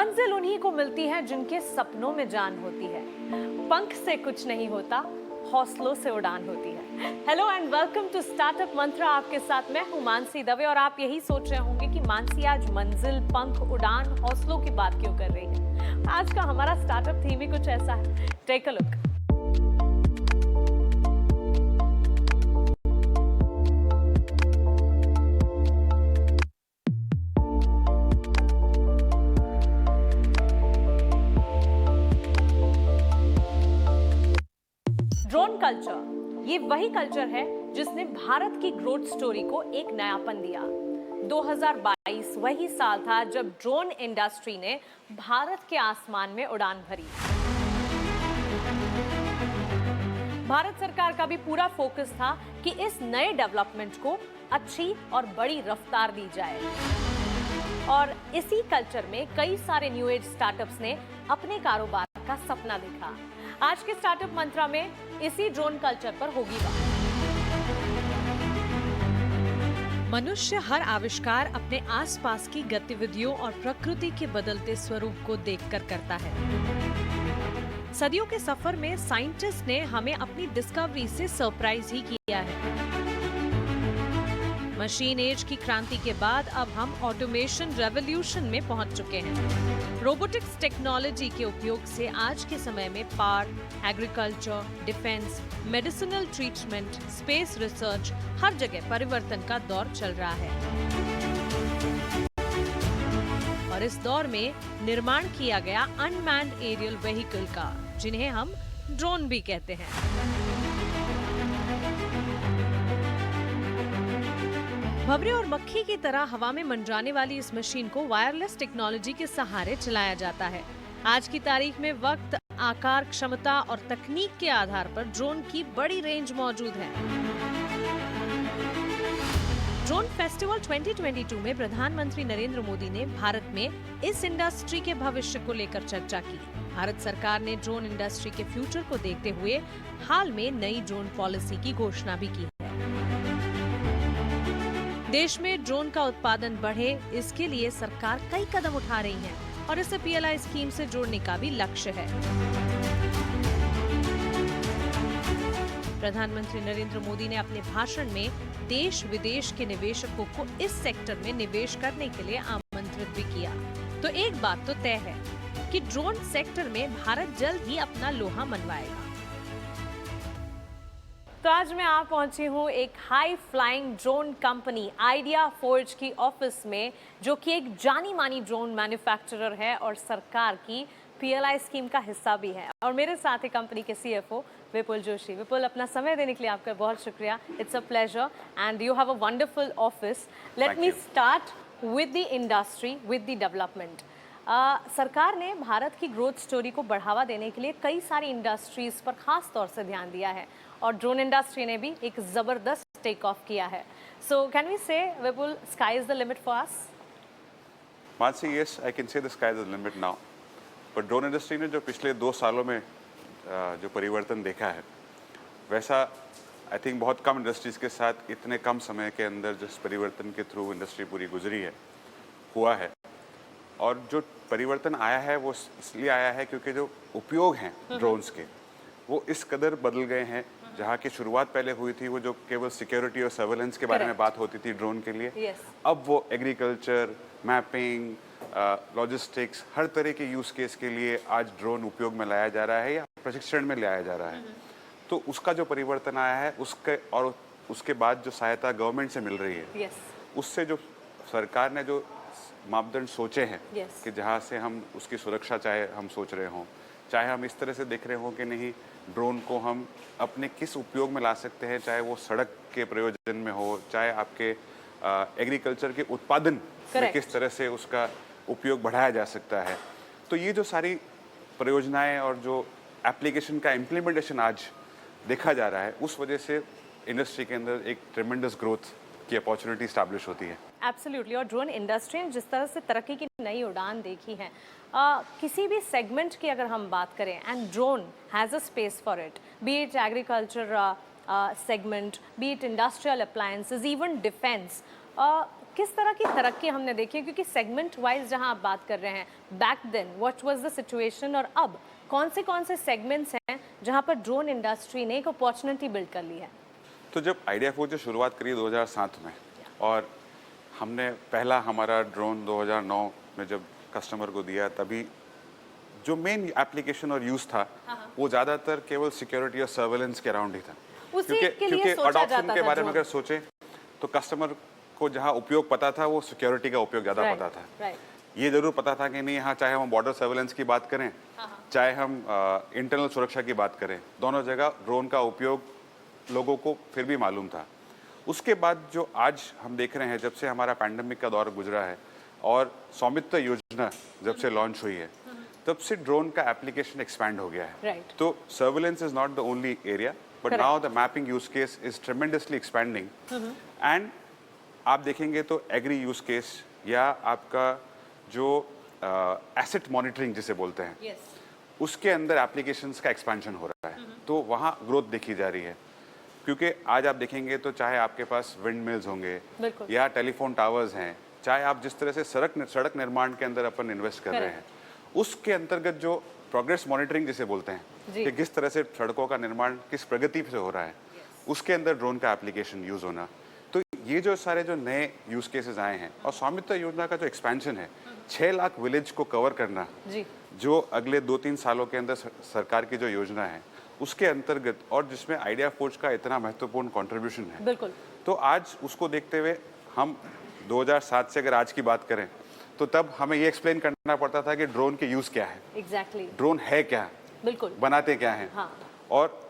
मंजिल उन्हीं को मिलती है जिनके सपनों में जान होती है। पंख से कुछ नहीं होता, हौसलों से उड़ान होती है। Hello and welcome to startup Mantra. आपके साथ मैं हूं मानसी दवे और आप यही सोच रहे होंगे कि मानसी आज मंजिल, पंख, उड़ान, हौसलों की बात क्यों कर रही है। आज का हमारा स्टार्टअप थीम ही कुछ ऐसा है। Take a look. Drone culture, ये वही कल्चर है जिसने भारत की ग्रोथ स्टोरी को एक नयापन दिया। 2022 वही साल था जब ड्रोन इंडस्ट्री ने भारत के आसमान में उड़ान भरी। भारत सरकार का भी पूरा फोकस था कि इस नए डेवलपमेंट को अच्छी और बड़ी रफ्तार दी जाए। और इसी कल्चर में कई सारे न्यू एज स्टार्टअप्स ने अपने कारोबार का सपना देखा। आज के स्टार्टअप मंत्रा में इसी ड्रोन कल्चर पर होगी बात। मनुष्य हर आविष्कार अपने आसपास की गतिविधियों और प्रकृति के बदलते स्वरूप को देखकर करता है। सदियों के सफर में साइंटिस्ट ने हमें अपनी डिस्कवरी से सरप्राइज ही किया है। मशीन एज की क्रांति के बाद अब हम ऑटोमेशन रेवोल्यूशन में पहुंच चुके हैं। रोबोटिक्स टेक्नोलॉजी के उपयोग से आज के समय में power, agriculture, defence, medicinal treatment, space research, हर जगह परिवर्तन का दौर चल रहा है। और इस दौर में निर्माण किया गया अनमैन्ड एरियल व्हीकल का, जिन्हें हम ड्रोन भी कहते हैं। भंवरे और मक्खी की तरह हवा में मंडराने वाली इस मशीन को वायरलेस टेक्नोलॉजी के सहारे चलाया जाता है। आज की तारीख में वक्त, आकार, क्षमता और तकनीक के आधार पर ड्रोन की बड़ी रेंज मौजूद है। ड्रोन फेस्टिवल 2022 में प्रधानमंत्री नरेंद्र मोदी ने भारत में इस इंडस्ट्री के भविष्य को लेकर चर्चा की। भारत सरकार ने ड्रोन इंडस्ट्री के फ्यूचर को देखते हुए हाल में नई ड्रोन पॉलिसी की घोषणा भी की है। देश में ड्रोन का उत्पादन बढ़े, इसके लिए सरकार कई कदम उठा रही है और इसे PLI स्कीम से जोड़ने का भी लक्ष्य है। प्रधानमंत्री नरेंद्र मोदी ने अपने भाषण में देश विदेश के निवेशकों को इस सेक्टर में निवेश करने के लिए आमंत्रित भी किया। तो एक बात तो तय है कि ड्रोन सेक्टर में भारत जल्द ही अपना लोहा मनवाएगा। तो आज मैं आ पहुंची हूं एक high flying drone company idea forge की ऑफिस में, जो कि एक जानी मानी ड्रोन मैन्युफैक्चरर है और सरकार की PLI स्कीम का हिस्सा भी है। और मेरे साथ ही कंपनी के CFO विपुल जोशी। विपुल, अपना समय देने के लिए आपका बहुत शुक्रिया। It's a pleasure and you have a wonderful office. Let me start with the industry, with the development. सरकार ने भारत की ग्रोथ स्टोरी को बढ़ावा देने के लिए कई सारी इंडस्ट्रीज पर खास तौर से ध्यान दिया है और ड्रोन इंडस्ट्री ने भी एक जबरदस्त टेक ऑफ किया है। सो can we say, Vipul, sky is the limit for us? Mansi, yes, I can say the sky is the limit now. पर ड्रोन इंडस्ट्री ने जो पिछले 2 सालों में जो परिवर्तन देखा है, वैसा आई थिंक बहुत कम इंडस्ट्रीज के साथ इतने कम समय के अंदर जिस परिवर्तन के थ्रू इंडस्ट्री पूरी गुजरी है, हुआ है। और जो परिवर्तन आया है वो इसलिए आया है क्योंकि जो उपयोग हैं ड्रोन्स के, वो इस कदर बदल गए हैं। जहाँ की शुरुआत पहले हुई थी, वो जो केवल सिक्योरिटी और सर्वेलेंस के बारे में बात होती थी ड्रोन के लिए, अब वो एग्रीकल्चर, मैपिंग, लॉजिस्टिक्स, हर तरह के यूज केस के लिए आज ड्रोन उपयोग में लाया जा रहा है या प्रशिक्षण में लाया जा रहा है। तो उसका जो परिवर्तन आया है, उसके और उसके बाद जो सहायता गवर्नमेंट से मिल रही है, उससे जो सरकार ने जो मापदंड सोचे हैं कि जहाँ से हम उसकी सुरक्षा चाहे हम सोच रहे हों, चाहे हम इस तरह से देख रहे हों कि नहीं ड्रोन को हम अपने किस उपयोग में ला सकते हैं, चाहे वो सड़क के प्रयोजन में हो, चाहे आपके एग्रीकल्चर के उत्पादन में किस तरह से उसका उपयोग बढ़ाया जा सकता है। तो ये जो सारी परियोजनाएं और जो एप्लीकेशन का इम्प्लीमेंटेशन आज देखा जा रहा है, उस वजह से इंडस्ट्री के अंदर एक ट्रेमेंडस ग्रोथ की अपॉर्चुनिटी स्टैब्लिश होती है। एब्सोल्युटली। और ड्रोन इंडस्ट्री ने जिस तरह से तरक्की की नई उड़ान देखी है, किसी भी सेगमेंट की अगर हम बात करें, and drone has a space for it, B it agriculture segment, B it industrial appliances, even defence, किस तरह की तरक्की हमने देखी है, क्योंकि सेगमेंट वाइज जहां आप बात कर रहे हैं, back then what was the situation और अब कौन से सेगमेंट्स हैं जहां पर ड्रोन इंडस्ट्री ने एक अपॉर्चुनिटी बिल्ड कर ली है? तो जब आइडिया फोर्ज ने शुरुआत करी 2007 में, और हमने पहला हमारा ड्रोन 2009 में जब कस्टमर को दिया, तभी जो मेन एप्लीकेशन और यूज़ था वो ज़्यादातर केवल सिक्योरिटी और सर्वेलेंस के अराउंड ही था। उसी के लिए क्योंकि सोचा अडॉप्शन जाता के था बारे में drone। अगर सोचें तो कस्टमर को जहाँ उपयोग पता था वो सिक्योरिटी का उपयोग ज़्यादा Right, पता था। right। ये जरूर पता था कि नहीं, यहाँ चाहे हम बॉर्डर सर्वेलेंस की बात करें, चाहे हम इंटरनल सुरक्षा की बात करें, दोनों जगह ड्रोन का उपयोग लोगों को फिर भी मालूम था। उसके बाद जो आज हम देख रहे हैं, जब से हमारा पैंडेमिक का दौर गुजरा है और स्वामित्व योजना जब से लॉन्च हुई है, तब से ड्रोन का एप्लीकेशन एक्सपैंड हो गया है। Right। तो surveillance is not the only area, but Correct। Now the mapping use case is tremendously expanding. And आप देखेंगे तो एग्री यूज केस या आपका जो एसेट मॉनिटरिंग जिसे बोलते हैं, Yes। उसके अंदर एप्लीकेशंस का एक्सपेंशन हो रहा है, तो वहाँ ग्रोथ देखी जा रही है। क्योंकि आज आप देखेंगे तो चाहे आपके पास विंड मिल्स होंगे बिल्कुल। या टेलीफोन टावर्स हैं, चाहे आप जिस तरह से सड़क निर्माण के अंदर अपन इन्वेस्ट कर रहे हैं, उसके अंतर्गत जो प्रोग्रेस मॉनिटरिंग जिसे बोलते हैं जी। कि किस तरह से सड़कों का निर्माण किस प्रगति से हो रहा है, उसके अंदर ड्रोन का एप्लीकेशन यूज होना, तो ये जो सारे जो नए यूज केसेस आए हैं और स्वामित्व योजना का जो एक्सपेंशन है, 6 लाख विलेज को कवर करना, जी। जो अगले 2-3 सालों के अंदर सरकार की जो योजना है उसके अंतर्गत, और जिसमें आइडिया फोर्ज का इतना महत्वपूर्ण कंट्रीब्यूशन है, बिल्कुल। तो आज उसको देखते हुए हम 2007 से अगर आज की बात करें तो तब हमें ये एक्सप्लेन करना पड़ता था कि ड्रोन के यूज क्या है, एग्जैक्टली। ड्रोन है क्या, बिल्कुल। बनाते क्या हैं। हाँ। और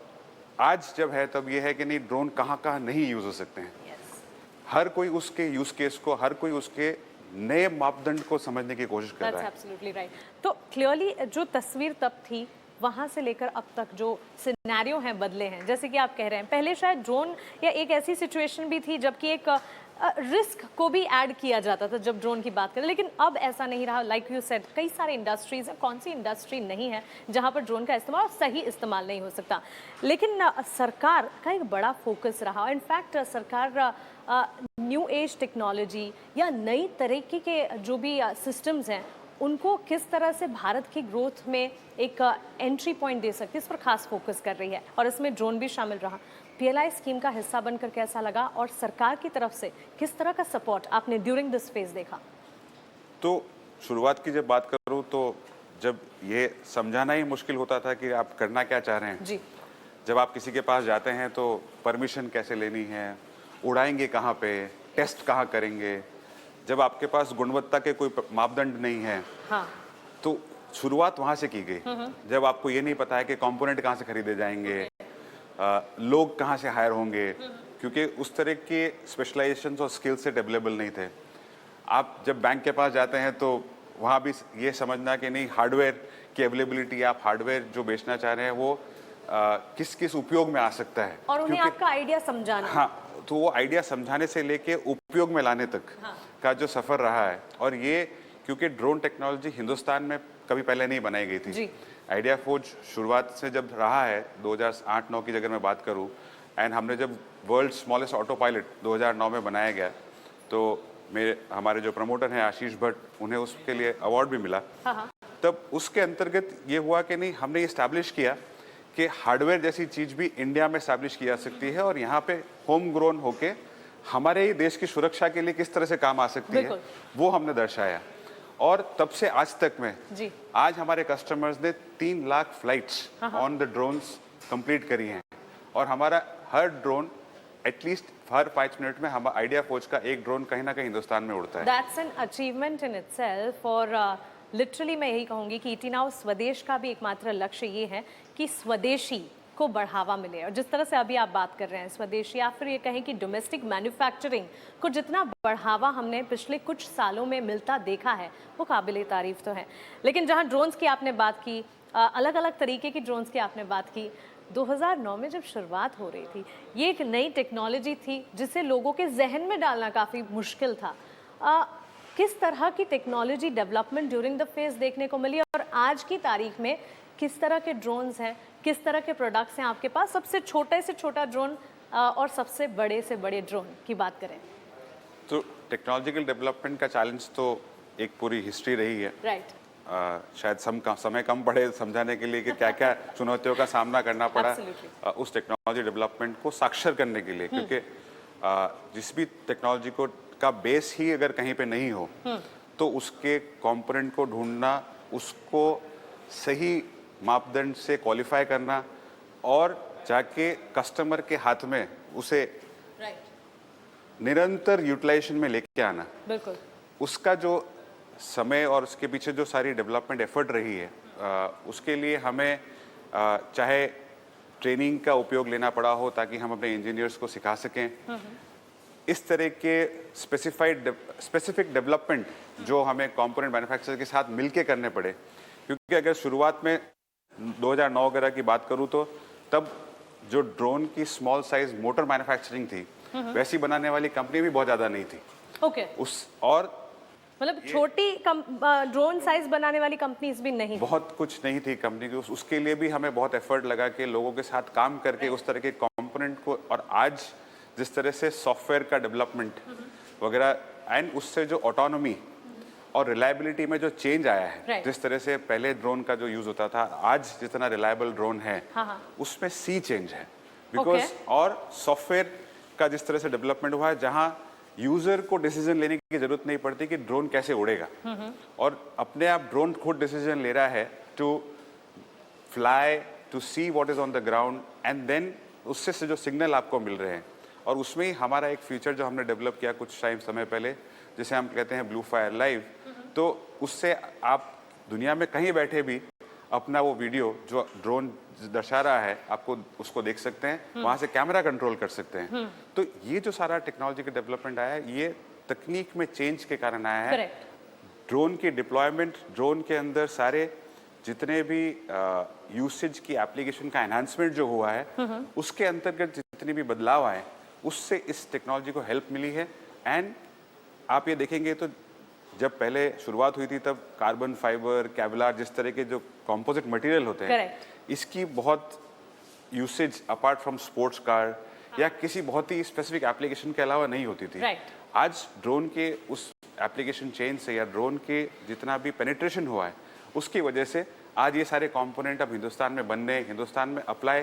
आज जब है तब ये है कि नहीं, ड्रोन कहाँ कहाँ नहीं यूज हो सकते हैं। यस। हर कोई उसके यूज केस को, हर कोई उसके नए मापदंड को समझने की कोशिश कर रहा दैट्स है। Absolutely right. तो क्लियरली जो तस्वीर तब थी, वहाँ से लेकर अब तक जो सिनेरियो हैं बदले हैं, जैसे कि आप कह रहे हैं, पहले शायद ड्रोन या एक ऐसी सिचुएशन भी थी जबकि एक रिस्क को भी ऐड किया जाता था जब ड्रोन की बात करें, लेकिन अब ऐसा नहीं रहा। लाइक यू सेड, कई सारे इंडस्ट्रीज हैं, कौन सी इंडस्ट्री नहीं है जहाँ पर ड्रोन का इस्तेमाल और सही इस्तेमाल नहीं हो सकता। लेकिन सरकार का एक बड़ा फोकस रहा, इनफैक्ट सरकार न्यू एज टेक्नोलॉजी या नई तरीके के जो भी सिस्टम्स हैं उनको किस तरह से भारत की ग्रोथ में एक एंट्री पॉइंट दे सकती है, इस पर खास फोकस कर रही है और इसमें ड्रोन भी शामिल रहा। पीएलआई स्कीम का हिस्सा बनकर कैसा लगा और सरकार की तरफ से किस तरह का सपोर्ट आपने ड्यूरिंग दिस फेज देखा? तो शुरुआत की जब बात करूं तो जब ये समझाना ही मुश्किल होता था कि आप करना क्या चाह रहे हैं जी। जब आप किसी के पास जाते हैं तो परमिशन कैसे लेनी है, उड़ाएंगे कहाँ पे, टेस्ट कहाँ करेंगे, जब आपके पास गुणवत्ता के कोई मापदंड नहीं है, हाँ। तो शुरुआत वहाँ से की गई। जब आपको ये नहीं पता है कि कंपोनेंट कहाँ से खरीदे जाएंगे, लोग कहाँ से हायर होंगे, क्योंकि उस तरह के स्पेशलाइजेशन और स्किल सेट अवेलेबल नहीं थे। आप जब बैंक के पास जाते हैं तो वहाँ भी ये समझना कि नहीं, हार्डवेयर की अवेलेबिलिटी, आप हार्डवेयर जो बेचना चाह रहे हैं वो किस किस उपयोग में आ सकता है, और उन्हें क्योंकि आपका आइडिया समझाना। हाँ, तो वो आइडिया समझाने से लेके उपयोग में लाने तक का जो सफ़र रहा है, और ये क्योंकि ड्रोन टेक्नोलॉजी हिंदुस्तान में कभी पहले नहीं बनाई गई थी। जी। आइडिया फोर्ज शुरुआत से जब रहा है 2008-9 की अगर मैं बात करूं, एंड हमने जब वर्ल्ड स्मॉलेस्ट ऑटो पायलट 2009 में बनाया गया, तो हमारे जो प्रमोटर हैं आशीष भट्ट, उन्हें उसके लिए अवार्ड भी मिला। तब उसके अंतर्गत ये हुआ कि नहीं, हमने इस्टेब्लिश किया कि हार्डवेयर जैसी चीज़ भी इंडिया में इस्टेब्लिश की जा सकती है और यहाँ पे होम ग्रोन होके हमारे ही देश की सुरक्षा के लिए किस तरह से काम आ सकती है, वो हमने दर्शाया। और तब से आज तक में जी। आज हमारे कस्टमर्स ने 3 lakh flights on the drones complete करी हैं, और हमारा हर ड्रोन एटलीस्ट हर 5 मिनट में हम आइडिया फोर्ज का एक ड्रोन कहीं ना कहीं हिंदुस्तान में उड़ता है। That's an achievement in itself. और लिटरली मैं यही कहूँगी कि ईटी नाउ स्वदेश का भी एकमात्र लक्ष्य ये है कि स्वदेशी को बढ़ावा मिले, और जिस तरह से अभी आप बात कर रहे हैं स्वदेशी, या फिर ये कहें कि डोमेस्टिक मैन्युफैक्चरिंग को जितना बढ़ावा हमने पिछले कुछ सालों में मिलता देखा है वो काबिले तारीफ तो है। लेकिन जहाँ ड्रोन्स की आपने बात की, अलग अलग तरीके की ड्रोन्स की आपने बात की, 2009 में जब शुरुआत हो रही थी, ये एक नई टेक्नोलॉजी थी जिसे लोगों के जहन में डालना काफ़ी मुश्किल था। किस तरह की technology development during the phase देखने को मिली और आज की तारीख में किस तरह के ड्रोन्स हैं, किस तरह के प्रोडक्ट्स हैं आपके पास? सबसे छोटे से छोटा ड्रोन और सबसे बड़े से बड़े ड्रोन की बात करें तो टेक्नोलॉजिकल डेवलपमेंट का चैलेंज तो एक पूरी हिस्ट्री रही है। राइट। शायद समय कम पड़े समझाने के लिए कि क्या क्या चुनौतियों का सामना करना पड़ा उस टेक्नोलॉजी डेवलपमेंट को साक्षर करने के लिए, क्योंकि जिस भी टेक्नोलॉजी को का बेस ही अगर कहीं पे नहीं हो तो उसके कंपोनेंट को ढूंढना, उसको सही मापदंड से क्वालिफाई करना और जाके कस्टमर के हाथ में उसे निरंतर यूटिलाइजेशन में लेके आना, बिल्कुल, उसका जो समय और उसके पीछे जो सारी डेवलपमेंट एफर्ट रही है, उसके लिए हमें चाहे ट्रेनिंग का उपयोग लेना पड़ा हो ताकि हम अपने इंजीनियर्स को सिखा सकें, इस तरह के स्पेसिफिक डेवलपमेंट जो हमें कंपोनेंट मैन्युफैक्चरर के साथ मिलके करने पड़े, क्योंकि अगर शुरुआत में 2009 वगैरह की बात करूं तो तब जो ड्रोन की स्मॉल साइज मोटर मैन्युफैक्चरिंग थी वैसी बनाने वाली कंपनी भी बहुत ज़्यादा नहीं थी। ओके। उस और मतलब छोटी ड्रोन साइज बनाने वाली कंपनीज भी नहीं, बहुत कुछ नहीं थी कंपनी की। उसके लिए भी हमें बहुत एफर्ट लगा के लोगों के साथ काम करके उस तरह के कंपोनेंट को, और आज जिस तरह से सॉफ्टवेयर का डेवलपमेंट वगैरह एंड उससे जो ऑटोनॉमी और रिलायबिलिटी में जो चेंज आया है, जिस तरह से पहले ड्रोन का जो यूज होता था, आज जितना रिलायबल ड्रोन है उसमें सी चेंज है, बिकॉज और सॉफ्टवेयर का जिस तरह से डेवलपमेंट हुआ है जहां यूजर को डिसीजन लेने की जरूरत नहीं पड़ती कि ड्रोन कैसे उड़ेगा, और अपने आप ड्रोन खुद डिसीजन ले रहा है to fly, to see what is on the ground, and then उससे से जो सिग्नल आपको मिल रहे हैं, और उसमें ही हमारा एक फीचर जो हमने डेवलप किया कुछ टाइम समय पहले, जिसे हम कहते हैं ब्लू फायर लाइव, तो उससे आप दुनिया में कहीं बैठे भी अपना वो वीडियो जो ड्रोन दर्शा रहा है आपको उसको देख सकते हैं, वहां से कैमरा कंट्रोल कर सकते हैं। तो ये जो सारा टेक्नोलॉजी का डेवलपमेंट आया है, ये तकनीक में चेंज के कारण आया है। ड्रोन की डिप्लॉयमेंट, ड्रोन के अंदर सारे जितने भी यूसेज की एप्लीकेशन का एनहांसमेंट जो हुआ है, उसके अंतर्गत जितने भी बदलाव आए, उससे इस टेक्नोलॉजी को हेल्प मिली है। एंड आप ये देखेंगे तो जब पहले शुरुआत हुई थी तब कार्बन फाइबर, केवलार, जिस तरह के जो कंपोजिट मटेरियल होते हैं, इसकी बहुत usage apart from sports car या किसी बहुत ही स्पेसिफिक एप्लीकेशन के अलावा नहीं होती थी। आज ड्रोन के उस एप्लीकेशन चेंज से या ड्रोन के जितना भी पेनिट्रेशन हुआ है उसकी वजह से आज ये सारे कंपोनेंट अब हिंदुस्तान में बनने, हिंदुस्तान में अप्लाई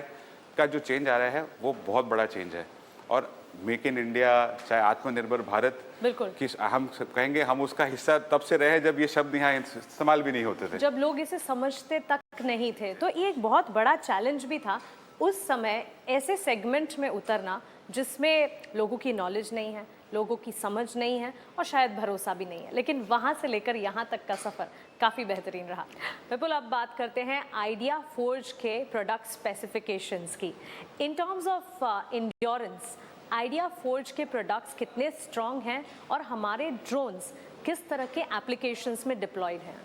का जो चेंज आ रहा है वो बहुत बड़ा चेंज है। और मेक इन इंडिया, चाहे आत्मनिर्भर भारत, बिल्कुल कि हम कहेंगे हम उसका हिस्सा तब से रहे जब ये शब्द यहाँ इस्तेमाल भी नहीं होते थे, जब लोग इसे समझते तक नहीं थे। तो ये एक बहुत बड़ा चैलेंज भी था उस समय ऐसे सेगमेंट में उतरना जिसमें लोगों की नॉलेज नहीं है, लोगों की समझ नहीं है और शायद भरोसा भी नहीं है, लेकिन वहाँ से लेकर यहाँ तक का सफ़र काफ़ी बेहतरीन रहा। विपुल, अब बात करते हैं आइडिया फोर्ज के प्रोडक्ट स्पेसिफिकेशंस की। In terms of endurance, idea forge के प्रोडक्ट्स कितने स्ट्रॉन्ग हैं और हमारे ड्रोन्स किस तरह के एप्लीकेशंस में डिप्लॉयड हैं?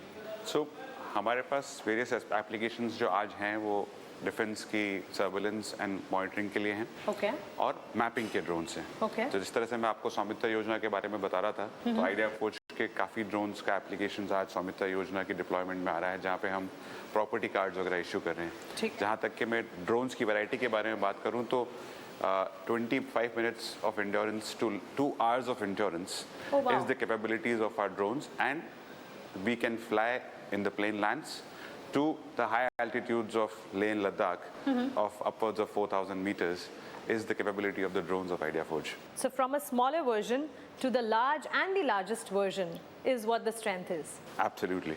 हमारे पास वेरियस एप्लीकेशंस जो आज हैं वो डिफेंस की सर्वेलेंस एंड मॉनिटरिंग के लिए हैं, और मैपिंग के ड्रोन्स हैं। तो जिस तरह से मैं आपको स्वामित्व योजना के बारे में बता रहा था, तो आइडिया फोर्ज के काफ़ी ड्रोन्स का एप्लीकेशंस आज स्वामित्व योजना की डिप्लॉयमेंट में आ रहा है, जहाँ पे हम प्रॉपर्टी कार्ड्स वगैरह इशू कर रहे हैं। जहाँ तक कि मैं ड्रोन्स की वैरायटी के बारे में बात करूँ तो 25 minutes of endurance to 2 hours of endurance is the capabilities of our drones, and we can fly in the plain lands to the high altitudes of Leh and Ladakh of upwards of 4,000 meters is the capability of the drones of Idea Forge. So from a smaller version to the large and the largest version is what the strength is. Absolutely.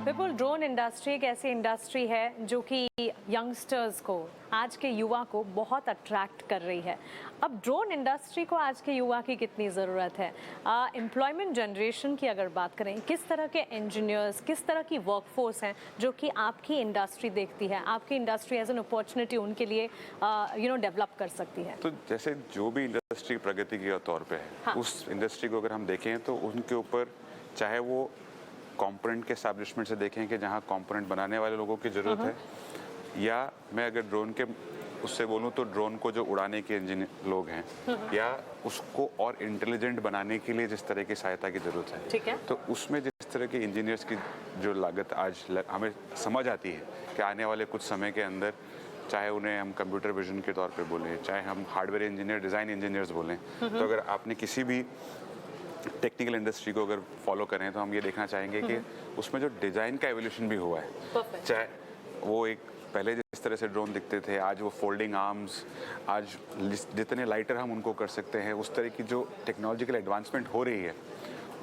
Vipul, drone industry एक ऐसी industry है जो कि youngsters को, आज के युवा को बहुत अट्रैक्ट कर रही है। अब ड्रोन इंडस्ट्री को आज के युवा की कितनी ज़रूरत है? एम्प्लॉयमेंट जनरेशन की अगर बात करें, किस तरह के इंजीनियर्स, किस तरह की वर्कफोर्स हैं जो कि आपकी इंडस्ट्री देखती है, आपकी इंडस्ट्री एज एन अपॉर्चुनिटी उनके लिए डेवलप कर सकती है? तो जैसे जो भी इंडस्ट्री प्रगति के तौर पे है, उस इंडस्ट्री को अगर हम देखें तो उनके ऊपर चाहे वो कंपोनेंट के एस्टैब्लिशमेंट से देखें कि जहाँ कंपोनेंट बनाने वाले लोगों की ज़रूरत है, या मैं अगर ड्रोन के उससे बोलूँ तो ड्रोन को जो उड़ाने के इंजीनियर लोग हैं, या उसको और इंटेलिजेंट बनाने के लिए जिस तरह की सहायता की ज़रूरत है, ठीक है। तो उसमें जिस तरह के इंजीनियर्स की जो लागत आज हमें समझ आती है कि आने वाले कुछ समय के अंदर, चाहे उन्हें हम कंप्यूटर विजन के तौर पे बोलें, चाहे हम हार्डवेयर इंजीनियर, डिज़ाइन इंजीनियर्स बोलें, तो अगर आपने किसी भी टेक्निकल इंडस्ट्री को अगर फॉलो करें तो हम ये देखना चाहेंगे कि उसमें जो डिज़ाइन का एवोल्यूशन भी हुआ है, Perfect. चाहे वो एक पहले जिस तरह से ड्रोन दिखते थे, आज वो फोल्डिंग आर्म्स, आज जितने लाइटर हम उनको कर सकते हैं, उस तरह की जो टेक्नोलॉजिकल एडवांसमेंट हो रही है,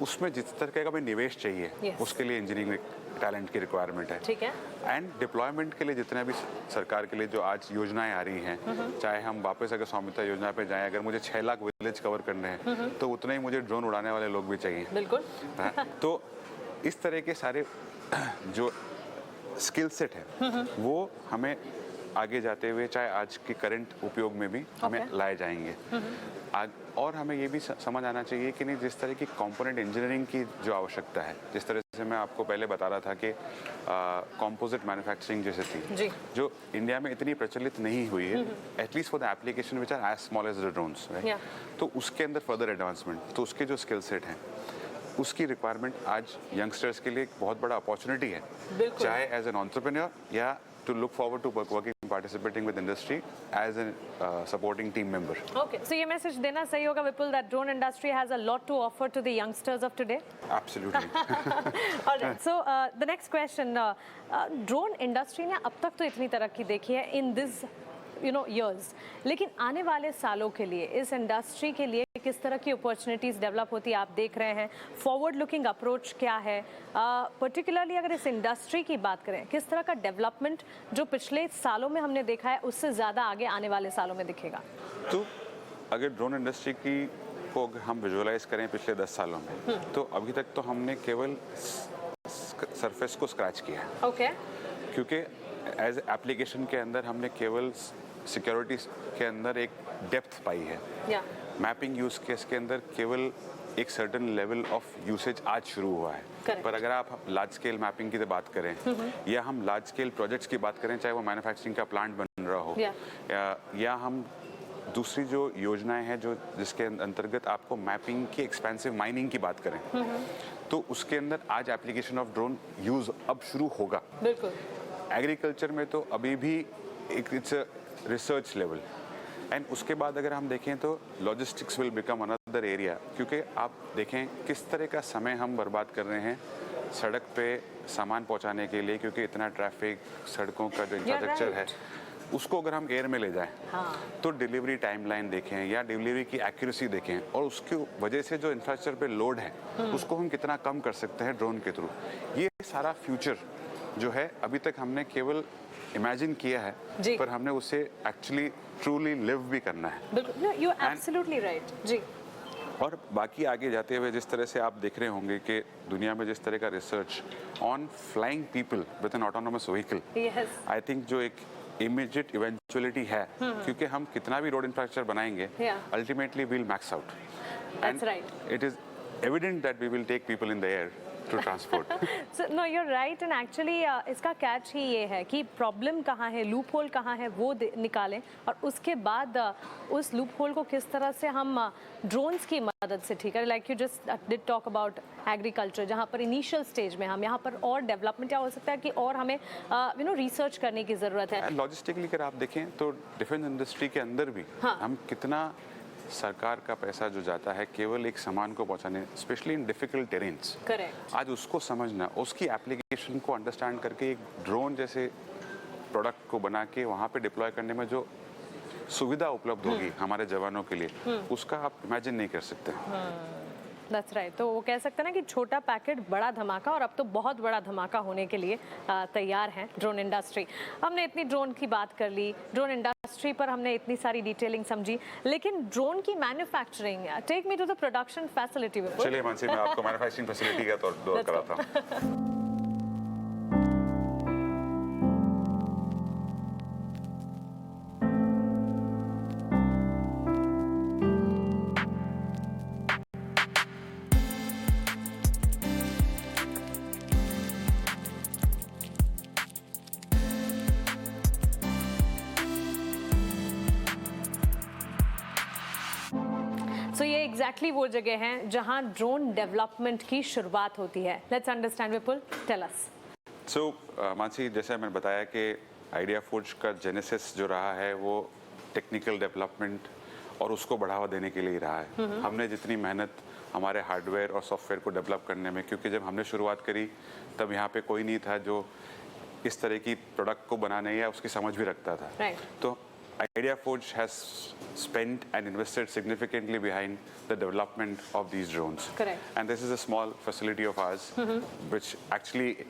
उसमें जिस तरह का हमें निवेश चाहिए, Yes. उसके लिए इंजीनियरिंग टैलेंट की रिक्वायरमेंट है। ठीक है। एंड डिप्लॉयमेंट के लिए जितना भी सरकार के लिए जो आज योजनाएं आ रही हैं, चाहे हम वापस अगर स्वामित्व योजना पे जाएं, अगर मुझे 6 लाख विलेज कवर करने हैं, तो उतने ही मुझे ड्रोन उड़ाने वाले लोग भी चाहिए। बिल्कुल। हाँ, तो इस तरह के सारे जो स्किल सेट है, वो हमें आगे जाते हुए चाहे आज के करंट उपयोग में भी हमें Okay. लाए जाएंगे। और हमें ये भी समझ आना चाहिए कि नहीं, जिस तरह की कंपोनेंट इंजीनियरिंग की जो आवश्यकता है, जिस तरह से मैं आपको पहले बता रहा था कि कंपोजिट मैन्युफैक्चरिंग जैसे थी, जी। जो इंडिया में इतनी प्रचलित नहीं हुई है, at least for the application which are as small as the drones, Yeah. तो उसके अंदर फर्दर एडवांसमेंट, तो उसके जो स्किल सेट हैं, उसकी रिक्वायरमेंट आज यंगस्टर्स के लिए एक बहुत बड़ा अपॉर्चुनिटी है, बिल्कुल। चाहे एज एन एंटरप्रेन्योर या to look forward to working participating with industry as a supporting team member. Okay, so ये मैसेज देना सही होगा विपुल, that drone industry has a lot to offer to the youngsters of today. Absolutely. All right, so the next question, drone industry ने अब तक तो इतनी तरक्की देखी है in this years, लेकिन आने वाले सालों के लिए इस इंडस्ट्री के लिए किस तरह की अपॉर्चुनिटीज़ डेवलप होती है आप देख रहे हैं, फॉरवर्ड लुकिंग अप्रोच क्या है, पर्टिकुलरली अगर इस इंडस्ट्री की बात करें, किस तरह का डेवलपमेंट जो पिछले सालों में हमने देखा है उससे ज़्यादा आगे आने वाले सालों में दिखेगा? तो अगर ड्रोन इंडस्ट्री की को हम विजुअलाइज करें पिछले 10 सालों में, तो अभी तक तो हमने केवल सरफेस को स्क्रैच किया है। ओके। क्योंकि एज एप्लीकेशन के अंदर हमने केवल सिक्योरिटी के अंदर एक डेप्थ पाई है। या मैपिंग यूज केस के अंदर केवल एक सर्टेन लेवल ऑफ यूसेज आज शुरू हुआ है। Correct. पर अगर आप लार्ज स्केल मैपिंग की बात करें, या हम लार्ज स्केल प्रोजेक्ट्स की बात करें, चाहे वो मैन्युफैक्चरिंग का प्लांट बन रहा हो, या हम दूसरी जो योजनाएं हैं जो जिसके अंतर्गत आपको मैपिंग की एक्सपेंसिव माइनिंग की बात करें, तो उसके अंदर आज एप्लीकेशन ऑफ ड्रोन यूज अब शुरू होगा। बिल्कुल। एग्रीकल्चर में तो अभी भी एक इट्स रिसर्च लेवल, एंड उसके बाद अगर हम देखें तो logistics will become another area, क्योंकि आप देखें किस तरह का समय हम बर्बाद कर रहे हैं सड़क पे सामान पहुंचाने के लिए, क्योंकि इतना ट्रैफिक, सड़कों का जो इंफ्रास्ट्रक्चर है उसको अगर हम एयर में ले जाएं, तो डिलीवरी टाइमलाइन देखें या डिलीवरी की एक्यूरेसी देखें, और उसकी वजह से जो इंफ्रास्ट्रक्चर पे लोड है उसको हम कितना कम कर सकते हैं ड्रोन के थ्रू। ये सारा फ्यूचर जो है अभी तक हमने केवल इमेजिन किया है, पर हमने उसे एक्चुअली ट्रूली लिव भी करना है। बिल्कुल, यू आर एब्सोल्युटली राइट जी। और बाकी आगे जाते हुए जिस तरह से आप देख रहे होंगे कि दुनिया में जिस तरह का research on flying people with an autonomous vehicle, I think जो एक इमीडिएट इवेंचुअलिटी है, क्योंकि हम कितना भी रोड इंफ्रास्ट्रक्चर बनाएंगे, ultimately we'll max out, that's right. It is evident that we will take people in the air to transport. So no, you're right, and actually इसका catch ही ये है कि प्रॉब्लम कहाँ है, लूप होल कहाँ है, वो निकालें, और उसके बाद उस लूप होल को किस तरह से हम ड्रोन्स की मदद से ठीक है। Like you just did talk about agriculture, जहाँ पर इनिशियल स्टेज में हम यहाँ पर और डेवलपमेंट क्या हो सकता है कि और हमें रिसर्च करने की ज़रूरत है। लॉजिस्टिकली अगर आप देखें तो डिफेंस इंडस्ट्री के अंदर भी हम कितना सरकार का पैसा जो जाता है केवल एक सामान को पहुंचाने, specially in difficult terrains, correct, आज उसको समझना, उसकी एप्लीकेशन को अंडरस्टैंड करके एक ड्रोन जैसे प्रोडक्ट को बना के वहाँ पे डिप्लॉय करने में जो सुविधा उपलब्ध होगी हमारे जवानों के लिए, उसका आप इमेजिन नहीं कर सकते। That's right. तो वो कह सकते हैं ना कि छोटा पैकेट बड़ा धमाका, और अब तो बहुत बड़ा धमाका होने के लिए तैयार है ड्रोन इंडस्ट्री। हमने इतनी ड्रोन की बात कर ली, ड्रोन इंडस्ट्री पर हमने इतनी सारी डिटेलिंग समझी, लेकिन ड्रोन की manufacturing, take me to the production facility. चलिए मानसी, मैं आपको मैन्युफैक्चरिंग फैसिलिटी का दौर कराता हूँ। सो ये एग्जैक्टली वो जगह है जहां ड्रोन डेवलपमेंट की शुरुआत होती है. Let's understand Vipul, tell us. So Mansi, जैसे मैंने बताया कि आइडिया फोर्ज का जेनेसिस जो रहा है वो टेक्निकल डेवलपमेंट और उसको बढ़ावा देने के लिए ही रहा है. हमने जितनी मेहनत हमारे हार्डवेयर और सॉफ्टवेयर को डेवलप करने में, क्योंकि जब हमने शुरुआत करी तब यहाँ पे कोई नहीं था जो इस तरह की प्रोडक्ट को बनाने या उसकी समझ भी रखता था. Right. तो Idea Forge has spent and invested significantly behind the development of these drones. Correct. And this is a small facility of ours, which actually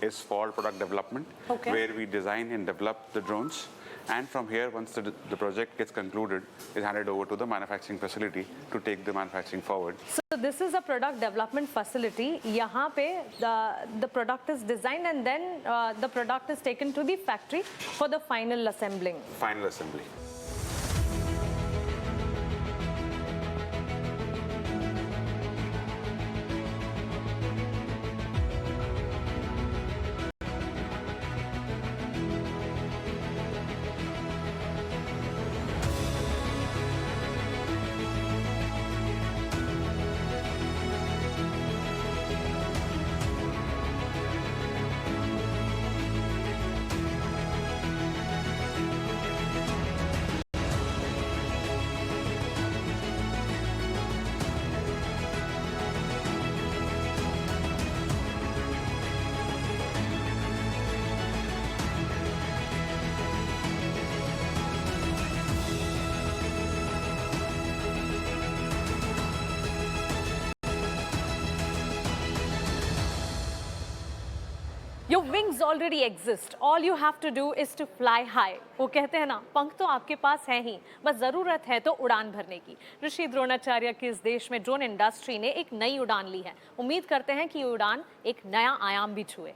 is for product development, Okay. where we design and develop the drones. And from here, once the project gets concluded, is handed over to the manufacturing facility to take the manufacturing forward. So this is a product development facility. यहाँ पे the product is designed and then the product is taken to the factory for the final assembling. Final assembly. Your wings already exist. All you have to do is to fly high. वो कहते हैं ना, पंख तो आपके पास है ही, बस ज़रूरत है तो उड़ान भरने की. ऋषि द्रोणाचार्य के इस देश में ड्रोन इंडस्ट्री ने एक नई उड़ान ली है. उम्मीद करते हैं कि ये उड़ान एक नया आयाम भी छुए.